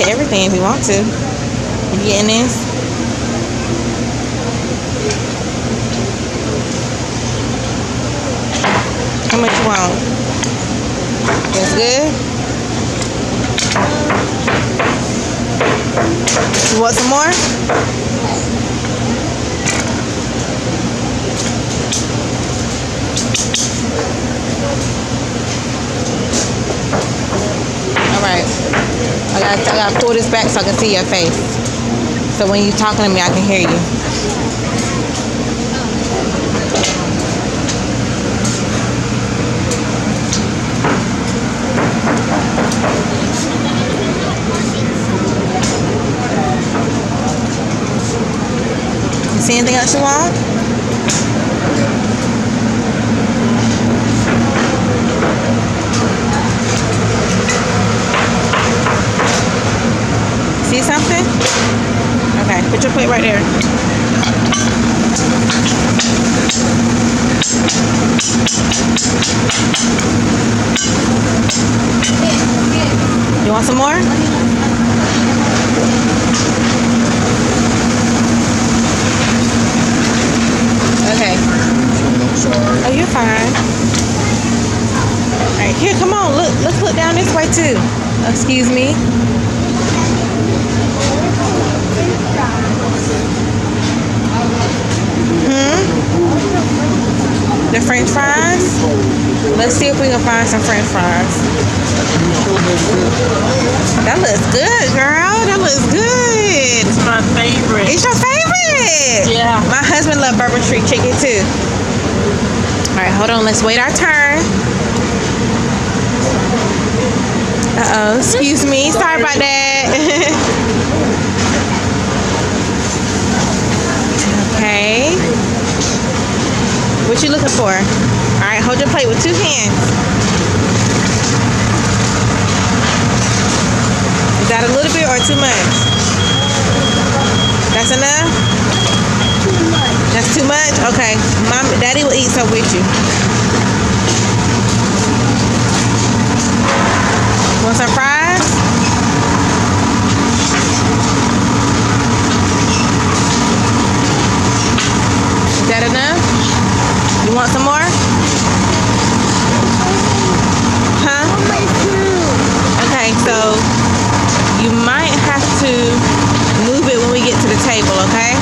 get everything if you want to. You getting this? How much you want? That's good? You want some more? Alright. I gotta pull this back so I can see your face. So when you're talking to me, I can hear you. You see anything else you want? See something? Okay, put your plate right there. You want some more? Okay. Oh, you're fine. All right, here, come on. Let's look down this way too. Excuse me. The French fries? Let's see if we can find some French fries. That looks good, girl. That looks good. It's my favorite. It's your favorite? Yeah. My husband loves Bourbon Street chicken too. Alright, hold on. Let's wait our turn. Uh-oh. Excuse me. Sorry about that. Okay. What you looking for? Alright, hold your plate with 2 hands. Is that a little bit or too much? That's enough? Too much. That's too much? Okay. Daddy will eat some with you. Want some fries? Is that enough? You want some more? Huh? Okay, so you might have to move it when we get to the table, okay?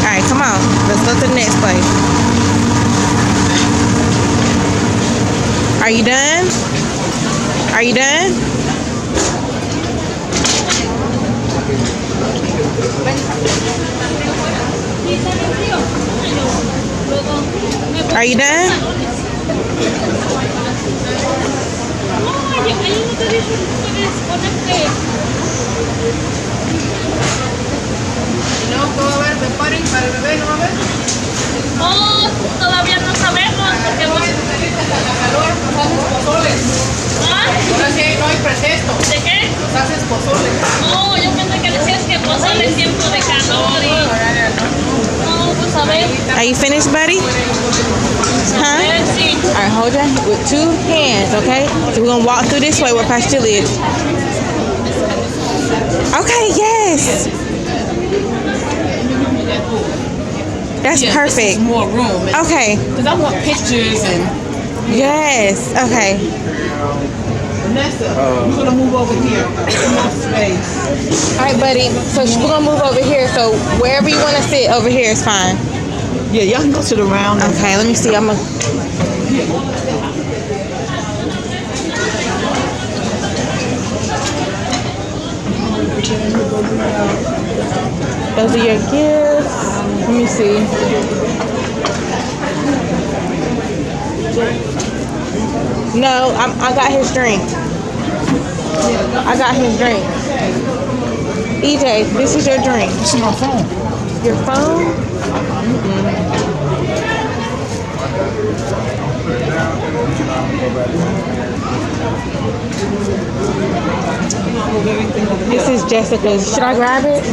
Alright, come on. Let's go to the next place. Are you done? Are you done? Are you done? No, ¿todo va a haber de party para el bebé? ¿No va a haber? Oh, todavía no sabemos porque no. Calor, nos haces pozoles. Ahora sí no hay pretexto. ¿De qué? Nos haces pozoles. No, yo pensé que decías que pozole es tiempo de calor y... No, pues a ver. Are you finished, buddy? A ver, sí. Alright, hold your with 2 hands, okay? So we're gonna walk through this way where Pastor is. Okay, yes. That's perfect. More room. Okay. Because I want pictures and... Yes. Okay. Vanessa, we're going to move over here. More space. All right, buddy. So we're gonna move over here. So wherever you want to sit, over here is fine. Yeah, y'all can go to the round. Okay. Let me see. I'm gonna. Those are your gifts. Let me see. No, I got his drink. I got his drink. EJ, this is your drink. This is my phone. Your phone? This is Jessica's. Should I grab it?